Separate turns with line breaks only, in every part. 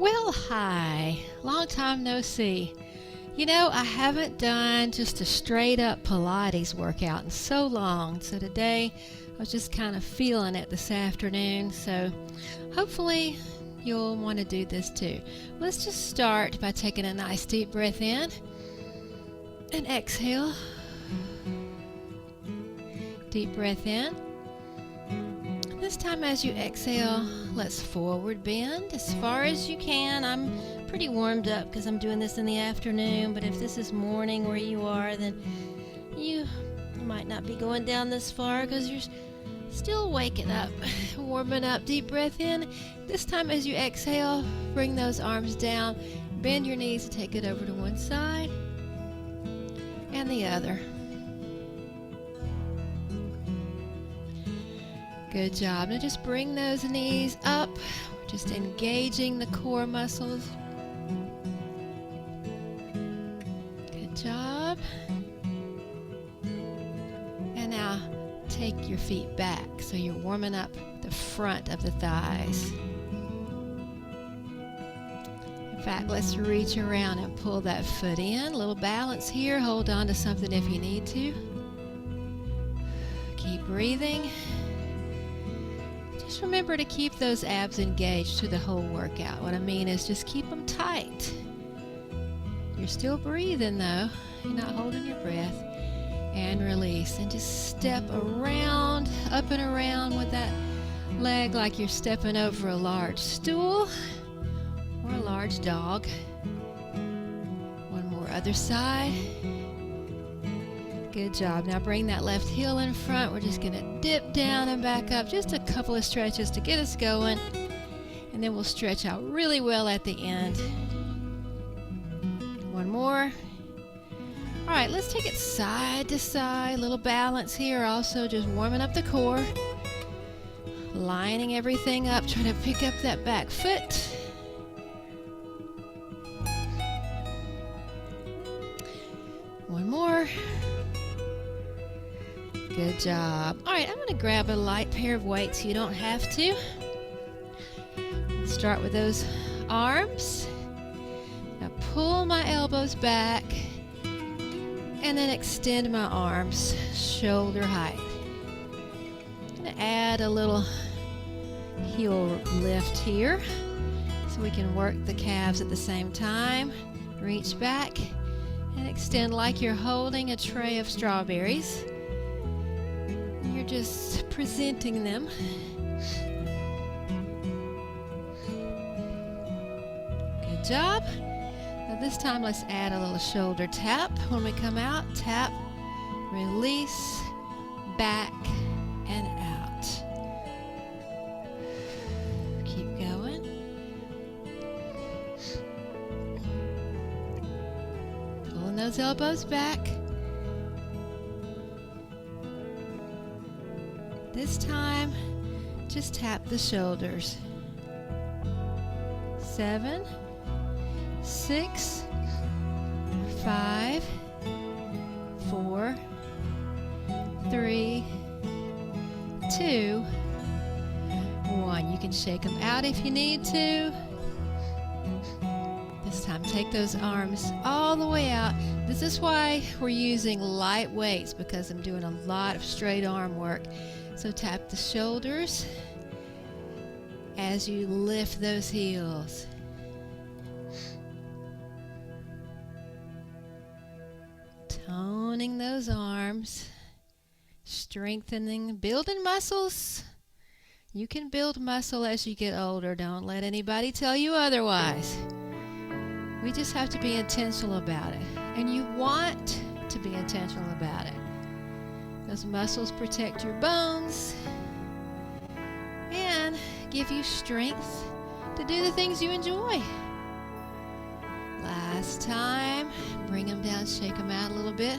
Well, hi. Long time no see. I haven't done just a straight up Pilates workout in so long. So today I was just kind of feeling it this afternoon. So hopefully you'll want to do this too. Let's just start by taking a nice deep breath in and exhale. Deep breath in. This time as you exhale, let's forward bend as far as you can. I'm pretty warmed up because I'm doing this in the afternoon, but if this is morning where you are, then you might not be going down this far because you're still waking up, warming up. Deep breath in. This time as you exhale, bring those arms down, bend your knees and take it over to one side and the other. Good job. Now just bring those knees up. We're just engaging the core muscles. Good job. And now take your feet back so you're warming up the front of the thighs. In fact, let's reach around and pull that foot in. A little balance here. Hold on to something if you need to. Keep breathing. Just remember to keep those abs engaged through the whole workout. What I mean is just keep them tight. You're still breathing though. You're not holding your breath. And release. And just step around, up and around with that leg like you're stepping over a large stool or a large dog. One more other side. Good job. Now bring that left heel in front. We're just going to dip down and back up. Just a couple of stretches to get us going. And then we'll stretch out really well at the end. One more. All right, let's take it side to side. A little balance here. Also just warming up the core. Lining everything up. Trying to pick up that back foot. One more. Good job. All right, I'm going to grab a light pair of weights. You don't have to. Start with those arms. Now pull my elbows back and then extend my arms shoulder height. I'm going to add a little heel lift here so we can work the calves at the same time. Reach back and extend like you're holding a tray of strawberries. You're just presenting them. Good job. Now this time let's add a little shoulder tap. When we come out, tap, release, back, and out. Keep going. Pulling those elbows back. This time, just tap the shoulders. 7, 6, 5, 4, 3, 2, 1. You can shake them out if you need to. This time, take those arms all the way out. This is why we're using light weights, because I'm doing a lot of straight arm work. So tap the shoulders as you lift those heels. Toning those arms, strengthening, building muscles. You can build muscle as you get older. Don't let anybody tell you otherwise. We just have to be intentional about it. And you want to be intentional about it. Those muscles protect your bones and give you strength to do the things you enjoy. Last time, bring them down, shake them out a little bit.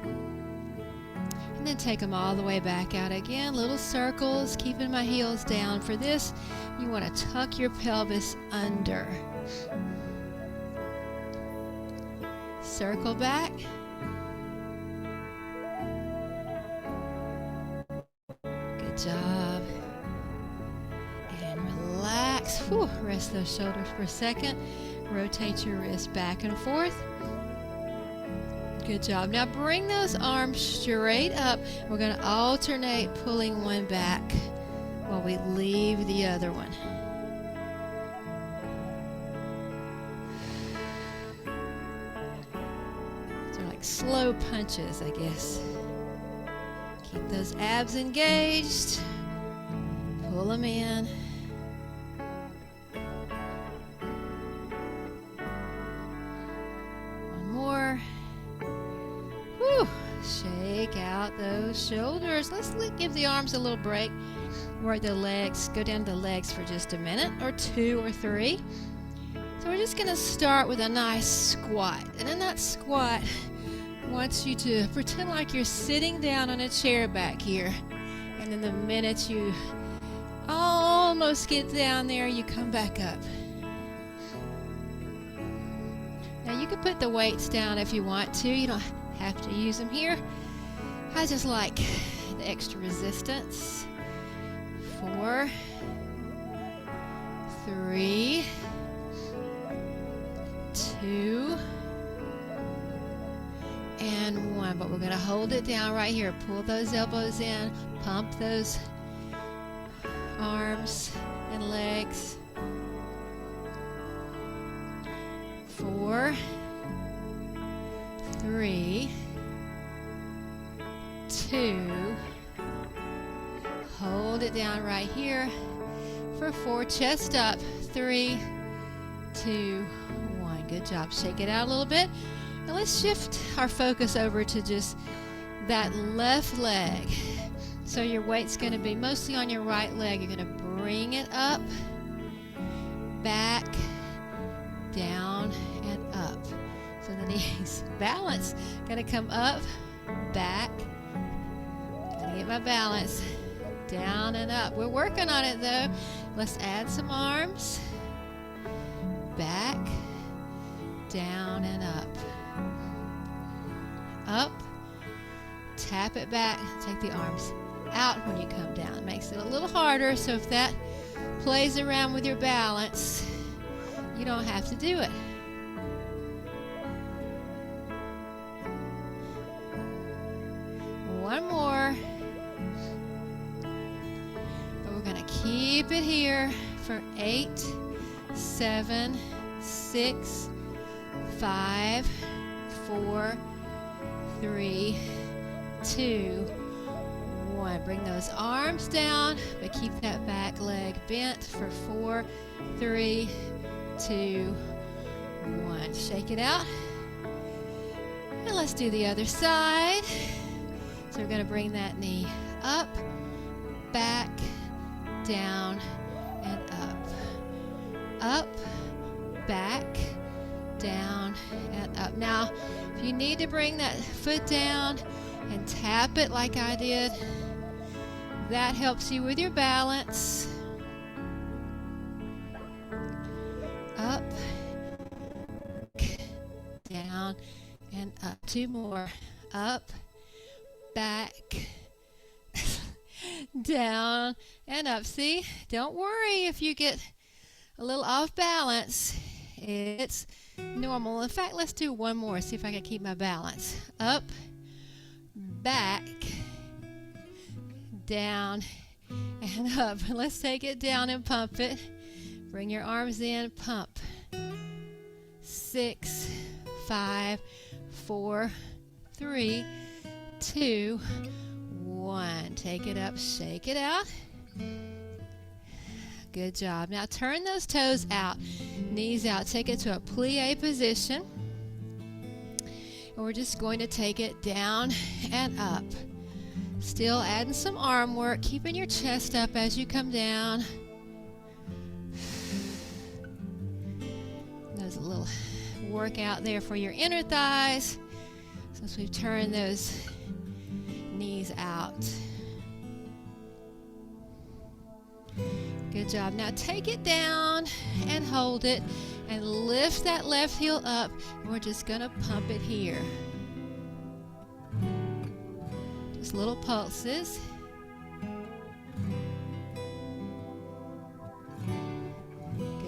And then take them all the way back out again. Little circles, keeping my heels down. For this, you want to tuck your pelvis under. Circle back. Good job. And relax Whew, rest those shoulders for a second. Rotate your wrist back and forth. Good job. Now bring those arms straight up. We're going to alternate pulling one back while we leave the other one. They're like slow punches, I guess. Keep those abs engaged. Pull them in. One more. Whew. Shake out those shoulders. Let's give the arms a little break. Work the legs. Go down to the legs for just a minute or two or three. So we're just going to start with a nice squat. And in that squat, I want you to pretend like you're sitting down on a chair back here. And then the minute you almost get down there, you come back up. Now you can put the weights down if you want to. You don't have to use them here. I just like the extra resistance. 4, 3, 2, and 1. But we're going to hold it down right here. Pull those elbows in. Pump those arms and legs. 4, 3, 2. Hold it down right here for 4. Chest up. 3, 2, 1. Good job. Shake it out a little bit. Now let's shift our focus over to just that left leg. So your weight's going to be mostly on your right leg. You're going to bring it up, back, down, and up. So the knees balance. Got to come up, back. Got to get my balance. Down and up. We're working on it though. Let's add some arms. Back, down and up. Up. Tap it back. Take the arms out when you come down. It makes it a little harder, so if that plays around with your balance, you don't have to do it. One more. But we're going to keep it here for 8, 7, 6, 5, 4, 3, 2, 1. Bring those arms down, but keep that back leg bent for 4, 3, 2, 1. Shake it out. And let's do the other side. So we're going to bring that knee up, back, down, and up. Up, back, down, and up. Now, if you need to bring that foot down and tap it like I did, that helps you with your balance. Up, down, and up. 2 more. Up, back, down, and up. See, don't worry if you get a little off balance. It's normal. In fact, let's do one more. See if I can keep my balance. Up, back, down, and up. Let's take it down and pump it. Bring your arms in, pump. 6, 5, 4, 3, 2, 1. Take it up, shake it out. Good job. Now turn those toes out, knees out. Take it to a plie position. And we're just going to take it down and up. Still adding some arm work, keeping your chest up as you come down. There's a little workout there for your inner thighs since we've turned those knees out. Good job. Now take it down and hold it and lift that left heel up. And we're just going to pump it here. Just little pulses.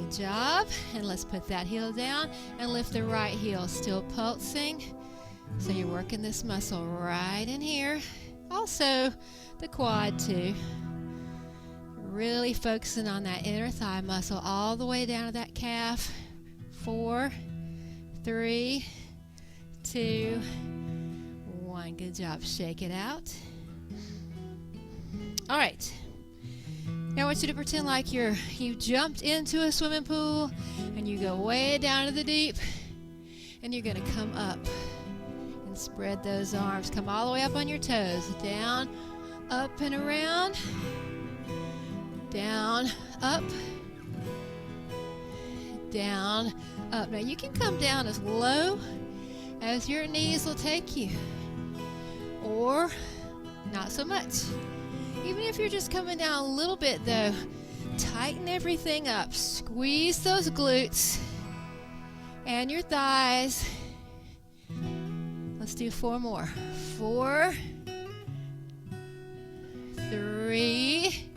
Good job. And let's put that heel down and lift the right heel, still pulsing. So you're working this muscle right in here. Also the quad too. Really focusing on that inner thigh muscle all the way down to that calf. 4, 3, 2, 1. Good job. Shake it out. All right. Now I want you to pretend like you jumped into a swimming pool and you go way down to the deep, and you're going to come up and spread those arms. Come all the way up on your toes. Down, up and around. Down, up, down, up. Now you can come down as low as your knees will take you, or not so much. Even if you're just coming down a little bit though, tighten everything up. Squeeze those glutes and your thighs. Let's do 4 more. 4, 3.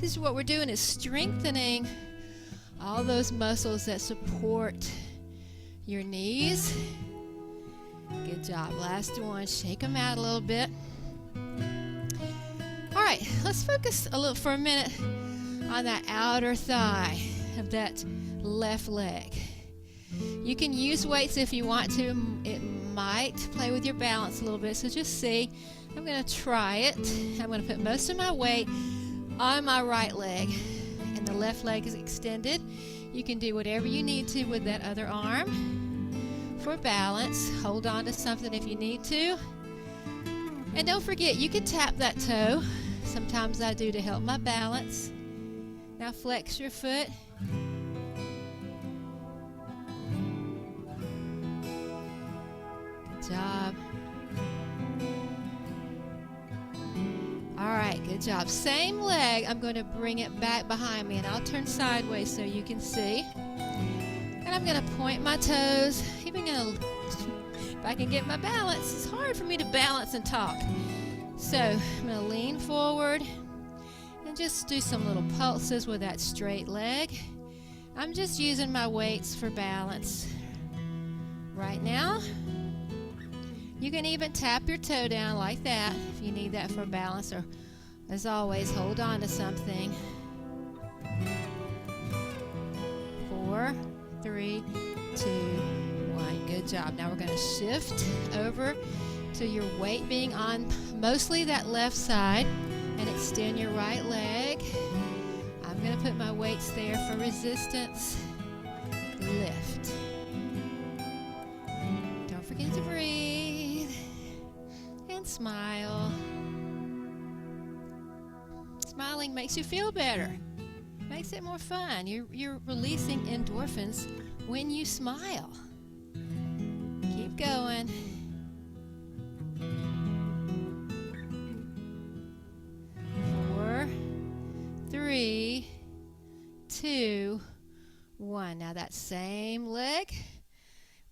This is what we're doing, is strengthening all those muscles that support your knees. Good job. Last one. Shake them out a little bit. All right, let's focus a little for a minute on that outer thigh of that left leg. You can use weights if you want to. It might play with your balance a little bit, so just see. I'm going to try it. I'm going to put most of my weight on my right leg, and the left leg is extended. You can do whatever you need to with that other arm for balance. Hold on to something if you need to. And don't forget, you can tap that toe. Sometimes I do to help my balance. Now flex your foot. Good job. All right, good job. Same leg, I'm going to bring it back behind me, and I'll turn sideways so you can see. And I'm going to point my toes. Even going to, if I can get my balance, it's hard for me to balance and talk. So I'm going to lean forward and just do some little pulses with that straight leg. I'm just using my weights for balance right now. You can even tap your toe down like that if you need that for balance, or as always, hold on to something. 4, 3, 2, 1. Good job. Now we're going to shift over to your weight being on mostly that left side, and extend your right leg. I'm going to put my weights there for resistance. Lift. Don't forget to breathe and smile. Smiling makes you feel better. Makes it more fun. You're releasing endorphins when you smile. Keep going. 4, 3, 2, 1. Now that same leg,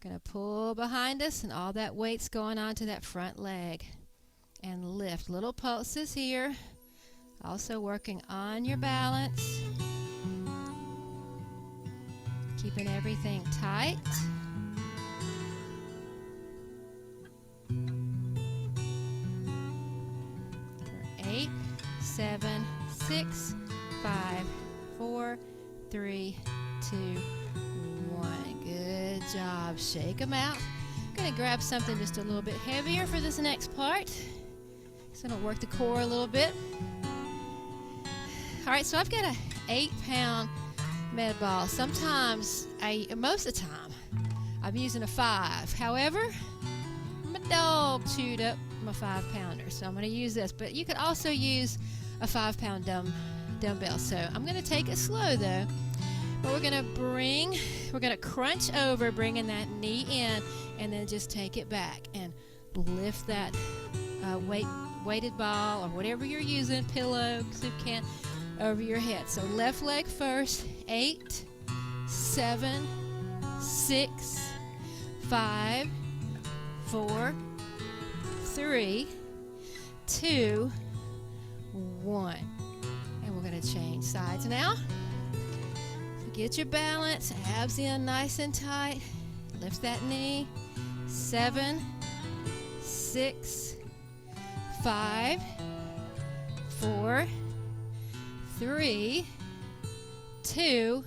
going to pull behind us, and all that weight's going onto that front leg. And lift. Little pulses here. Also working on your balance. Keeping everything tight. 8, 7, 6, 5, 4, 3, 2, 1. Good job. Shake them out. I'm going to grab something just a little bit heavier for this next part. It's going to work the core a little bit. All right, so I've got a 8-pound med ball. Sometimes, most of the time, I'm using a 5. However, my dog chewed up my 5-pounder, so I'm going to use this. But you could also use a 5-pound dumbbell. So I'm going to take it slow though. But we're going to crunch over, bringing that knee in, and then just take it back and lift that weighted ball or whatever you're using, pillow, soup can, over your head. So left leg first. 8, 7, 6, 5, 4, 3, 2, 1. And we're going to change sides now. So Get your balance, abs in nice and tight. Lift that knee. 7, 6, 5, 4, 3, 2,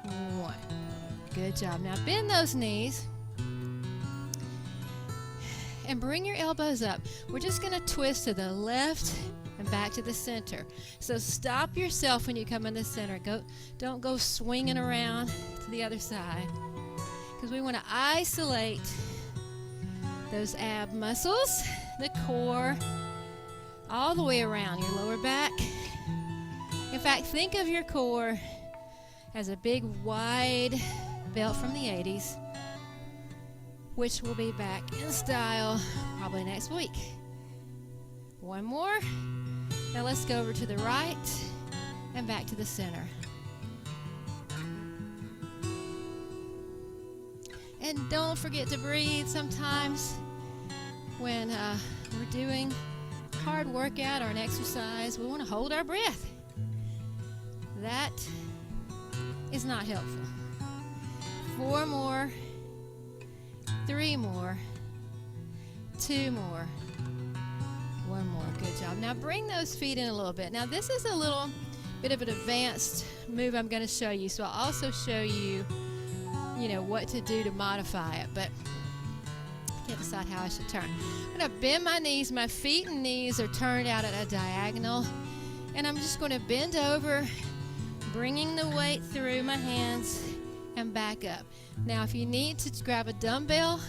1. Good job. Now bend those knees and bring your elbows up. We're just going to twist to the left and back to the center. So stop yourself when you come in the center. Don't go swinging around to the other side, because we want to isolate those ab muscles, the core, all the way around your lower back. In fact, think of your core as a big wide belt from the 80s, which will be back in style probably next week. One more. Now let's go over to the right and back to the center. And don't forget to breathe. Sometimes when we're doing a hard workout or an exercise, we want to hold our breath. That is not helpful. 4 more, 3 more, 2 more, 1 more. Good job. Now bring those feet in a little bit. Now this is a little bit of an advanced move I'm going to show you. So I'll also show you, what to do to modify it. But I can't decide how I should turn. I'm going to bend my knees. My feet and knees are turned out at a diagonal. And I'm just going to bend over, bringing the weight through my hands and back up. Now if you need to grab a dumbbell,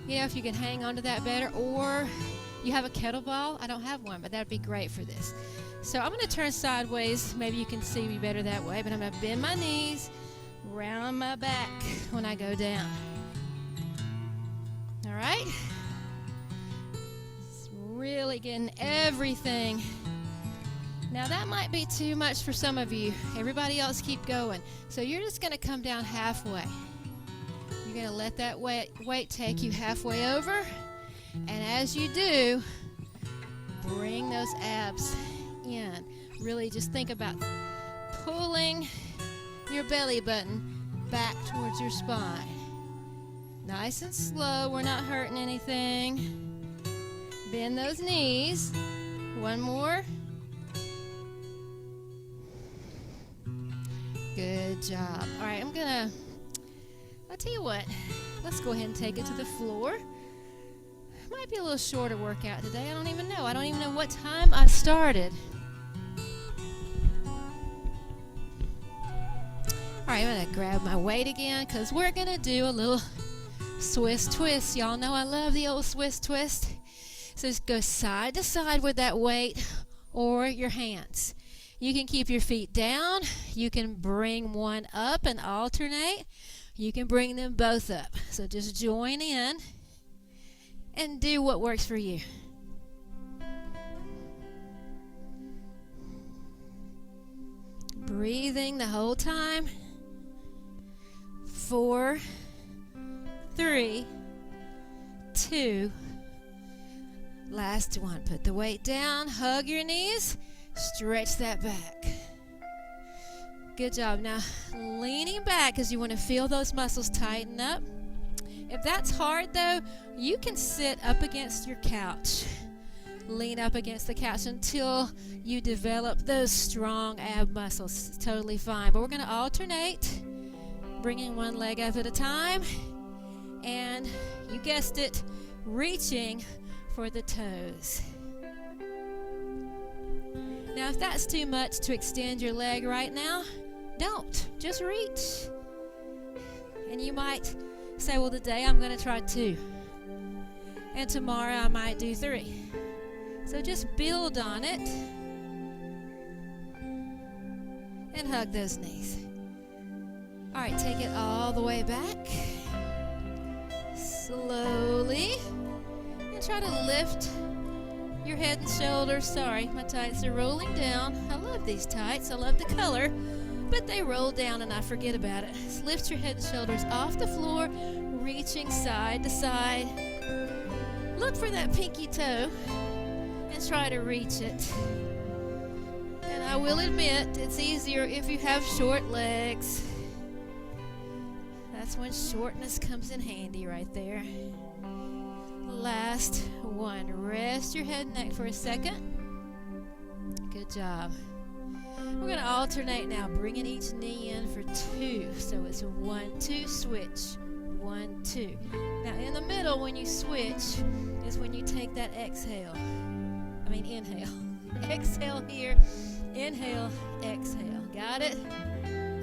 if you can hang on to that better, or you have a kettlebell. I don't have one, but that'd be great for this. So I'm going to turn sideways. Maybe you can see me better that way, but I'm going to bend my knees, round my back when I go down. All right? It's really getting everything. Now that might be too much for some of you. Everybody else keep going. So you're just going to come down halfway. You're going to let that weight take you halfway over. And as you do, bring those abs in. Really just think about pulling your belly button back towards your spine. Nice and slow. We're not hurting anything. Bend those knees. 1 more. Good job. All right, I'll tell you what, let's go ahead and take it to the floor. Might be a little shorter workout today. I don't even know. I don't even know what time I started. All right, I'm going to grab my weight again because we're going to do a little Swiss twist. Y'all know I love the old Swiss twist. So just go side to side with that weight or your hands. You can keep your feet down. You can bring one up and alternate. You can bring them both up. So just join in and do what works for you. Breathing the whole time. 4, 3, 2. Last one. Put the weight down. Hug your knees. Stretch that back. Good job. Now, leaning back because you want to feel those muscles tighten up. If that's hard, though, you can sit up against your couch. Lean up against the couch until you develop those strong ab muscles. It's totally fine. But we're going to alternate, bringing one leg up at a time. And you guessed it, reaching for the toes. Now, if that's too much to extend your leg right now, don't. Just reach. And you might say, well, today I'm going to try 2. And tomorrow I might do 3. So just build on it. And hug those knees. All right, take it all the way back. Slowly. And try to lift your head and shoulders. Sorry, my tights are rolling down. I love these tights. I love the color. But they roll down and I forget about it. So lift your head and shoulders off the floor, reaching side to side. Look for that pinky toe and try to reach it. And I will admit it's easier if you have short legs. That's when shortness comes in handy right there. Last one. Rest your head and neck for a second. Good job. We're going to alternate now, bringing each knee in for 2. So it's a 1, 2, switch. 1, 2. Now in the middle, when you switch, is when you take that inhale. Exhale here. Inhale, exhale. Got it?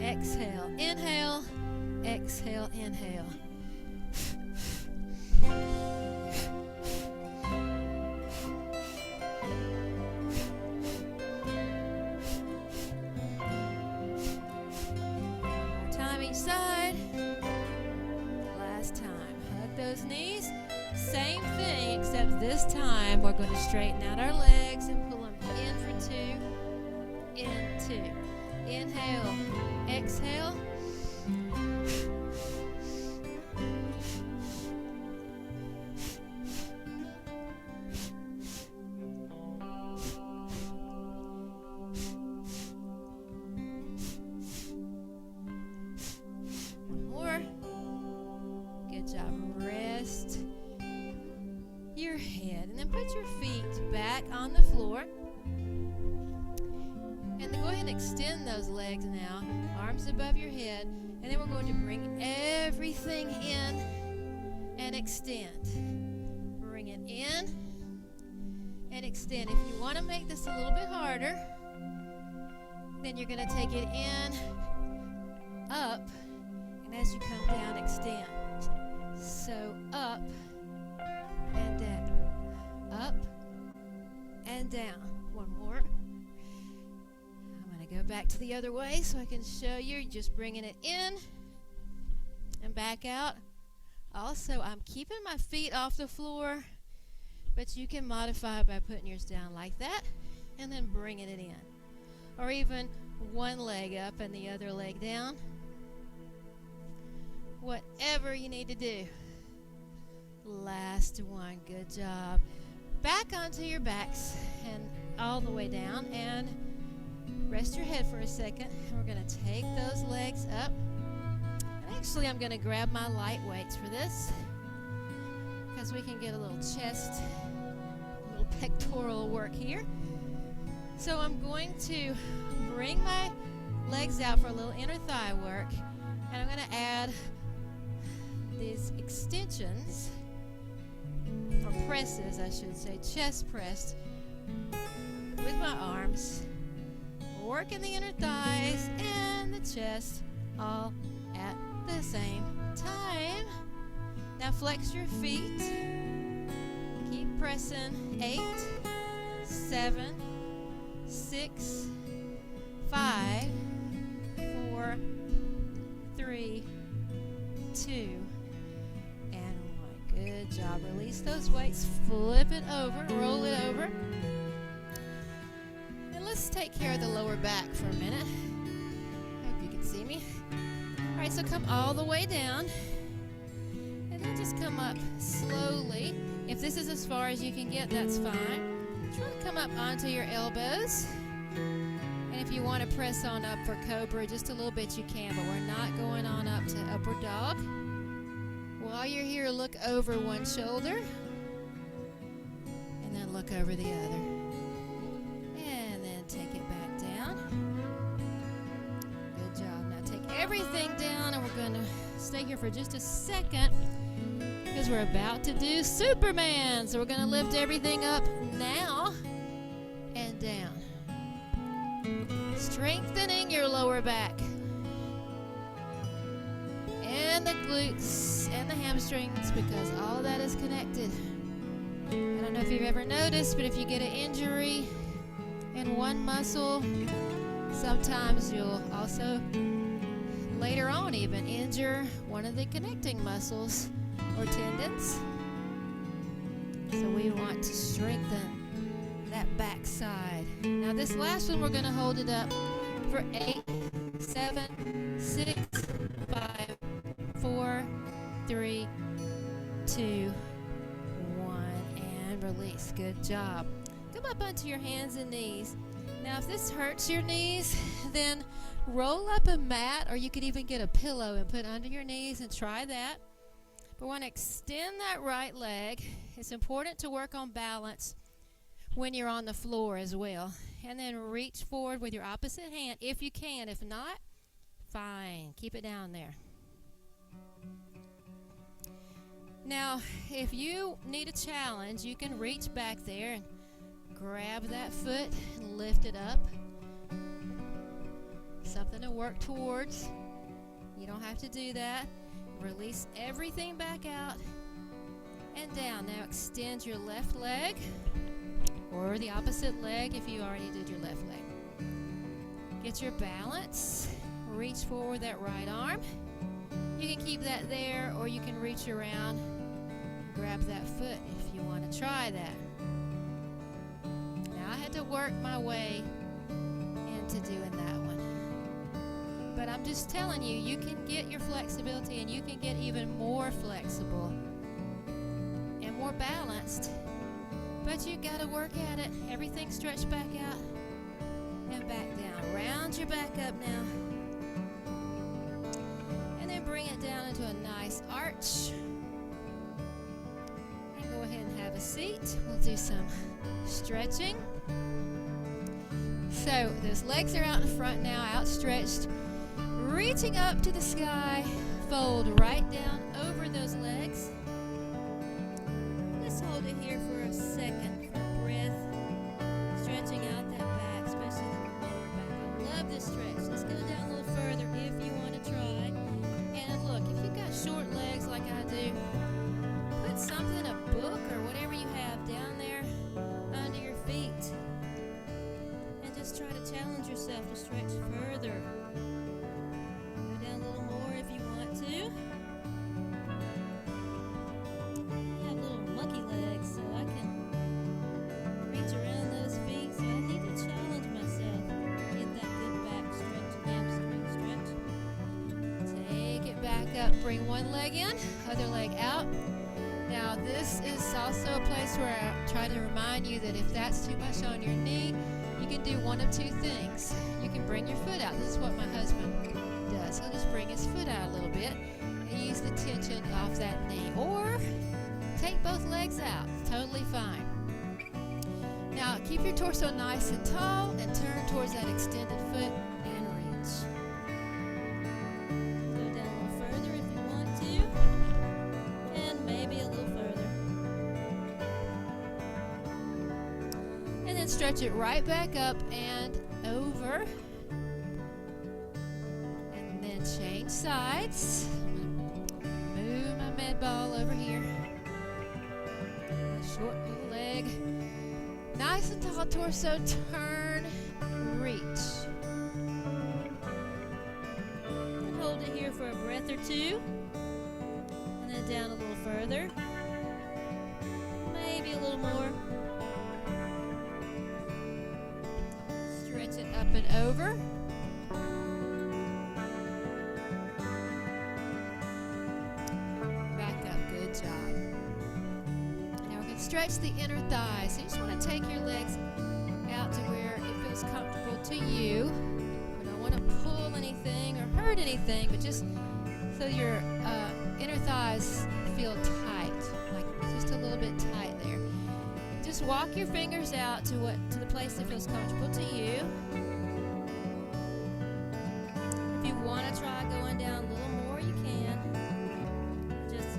Exhale, inhale, exhale, inhale. Time each side. Last time. Hug those knees. Same thing, except this time we're going to straighten out our legs and pull them in for 2. In 2. Inhale. Exhale. One more. Good job. Rest your head. And then put your feet back on the floor. And then go ahead and extend those legs now. Arms above your head. And then we're going to bring everything in and extend. Bring it in and extend. If you want to make this a little bit harder, then you're going to take it in, up, and as you come down, extend. So up and down. Up and down. One more. Go back to the other way so I can show you. Just bringing it in and back out. Also, I'm keeping my feet off the floor, but you can modify it by putting yours down like that and then bringing it in. Or even one leg up and the other leg down. Whatever you need to do. Last one. Good job. Back onto your backs and all the way down, and rest your head for a second. We're going to take those legs up. And actually, I'm going to grab my light weights for this because we can get a little chest, a little pectoral work here. So I'm going to bring my legs out for a little inner thigh work. And I'm going to add these extensions, or presses, I should say, chest press with my arms. Working the inner thighs and the chest all at the same time. Now flex your feet. Keep pressing. 8, 7, 6, 5, 4, 3, 2, and 1. Good job. Release those weights. Flip it over. Roll it over. Let's take care of the lower back for a minute. Hope you can see me. All right, so come all the way down. And then just come up slowly. If this is as far as you can get, that's fine. Try to come up onto your elbows. And if you want to press on up for cobra just a little bit, you can, but we're not going on up to upward dog. While you're here, look over one shoulder. And then look over the other. Take it back down. Good job. Now take everything down, and we're going to stay here for just a second because we're about to do Superman. So we're going to lift everything up now and down. Strengthening your lower back and the glutes and the hamstrings, because all of that is connected. I don't know if you've ever noticed, but if you get an injury in one muscle, sometimes you'll also later on even injure one of the connecting muscles or tendons. So we want to strengthen that back side. Now this last one, we're going to hold it up for 8, 7, 6, 5, 4, 3, 2, 1, and release. Good job. Come up onto your hands and knees. Now, if this hurts your knees, then roll up a mat, or you could even get a pillow and put under your knees and try that. But we want to extend that right leg. It's important to work on balance when you're on the floor as well. And then reach forward with your opposite hand if you can. If not, fine. Keep it down there. Now, if you need a challenge, you can reach back there and grab that foot and lift it up. Something to work towards. You don't have to do that. Release everything back out and down. Now extend your left leg or the opposite leg if you already did your left leg. Get your balance. Reach forward that right arm. You can keep that there, or you can reach around and grab that foot if you want to try that. Now I had to work my way into doing that one. But I'm just telling you, you can get your flexibility, and you can get even more flexible and more balanced. But you got to work at it. Everything stretched back out and back down. Round your back up now. And then bring it down into a nice arch. And go ahead and have a seat. We'll do some stretching. So those legs are out in front now, outstretched. Reaching up to the sky, fold right down over those legs. Just hold it here for a second for a breath. Stretching out that back, especially the lower back. I love this stretch. Let's go down a little further if you want to try. And look, if you've got short legs like I do, put something, a book or whatever you have down there under your feet. And just try to challenge yourself to stretch further. Bring one leg in, other leg out. Now this is also a place where I try to remind you that if that's too much on your knee, you can do one of two things. You can bring your foot out. This is what my husband does. He'll just bring his foot out a little bit and use the tension off that knee. Or take both legs out. It's totally fine. Now keep your torso nice and tall and turn towards that extended foot and reach. Stretch it right back up and over. And then change sides. Move my med ball over here. Short little leg. Nice and tall torso. Turn. Reach. And hold it here for a breath or two. And then down a little further. Maybe a little more. It up and over. Back up. Good job. Now we're going to stretch the inner thighs. So you just want to take your legs out to where it feels comfortable to you. We don't want to pull anything or hurt anything, but just so your inner thighs feel tight, like just a little bit tight there. Just walk your fingers out to the place that feels comfortable to you. If you want to try going down a little more, you can. Just,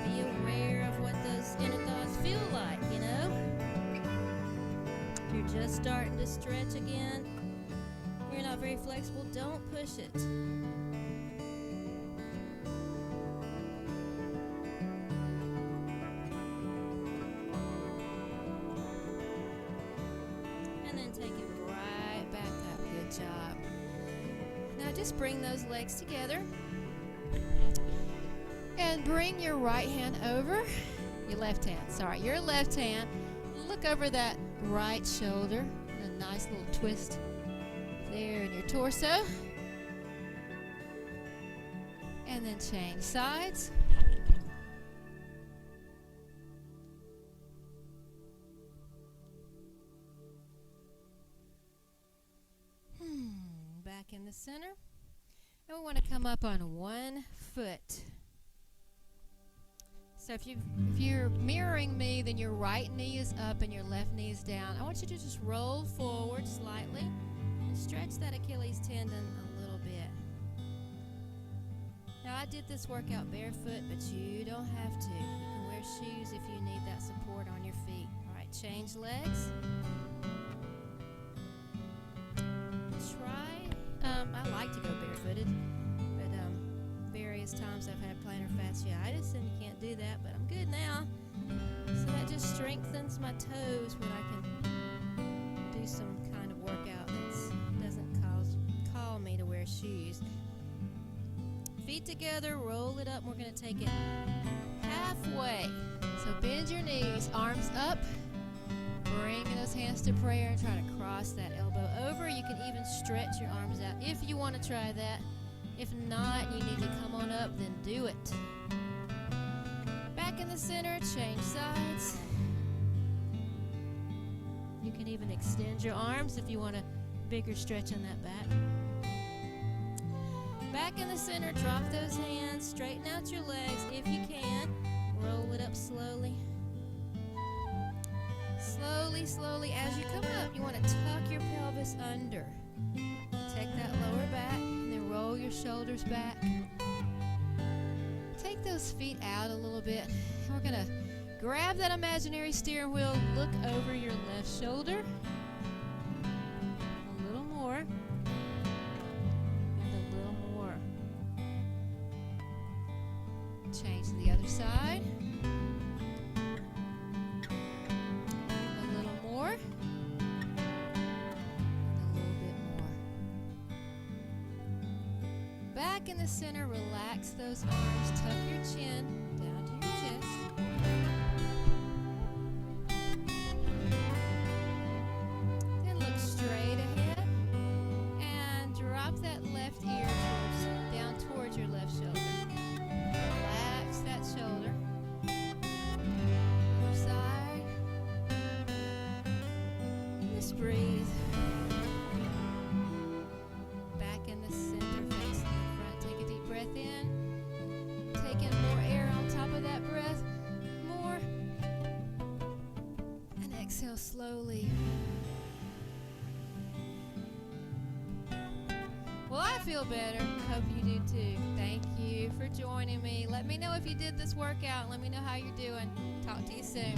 be aware of what those inner thighs feel like, If you're just starting to stretch again, you're not very flexible, don't push it. Job. Now just bring those legs together and bring your right hand over your left hand. Look over that right shoulder. A nice little twist there in your torso. And then change sides. back in the center. And we want to come up on one foot. So if you're mirroring me, then your right knee is up and your left knee is down. I want you to just roll forward slightly and stretch that Achilles tendon a little bit. Now I did this workout barefoot, but you don't have to. You can wear shoes if you need that support on your feet. All right, change legs. I like to go barefooted, but various times I've had plantar fasciitis and you can't do that, but I'm good now. So that just strengthens my toes when I can do some kind of workout that doesn't call me to wear shoes. Feet together, roll it up. We're going to take it halfway. So bend your knees, arms up. Bring those hands to prayer and try to cross that elbow over. You can even stretch your arms out if you want to try that. If not, you need to come on up, then do it. Back in the center, change sides. You can even extend your arms if you want a bigger stretch on that back. Back in the center, drop those hands, straighten out your legs if you can. Roll it up slowly. Slowly, as you come up, you want to tuck your pelvis under. Take that lower back, and then roll your shoulders back. Take those feet out a little bit. And we're going to grab that imaginary steering wheel, look over your left shoulder. A little more. And a little more. Change to the other side. Back in the center, relax those arms, tuck your chin down to your chest. Then look straight ahead and drop that left ear down towards your left shoulder. Relax that shoulder. Other side. Just breathe. Back in the center, facing breath in, take in more air on top of that breath, more, and exhale slowly. Well, I feel better. Hope you do too. Thank you for joining me. Let me know if you did this workout. Let me know how you're doing. Talk to you soon.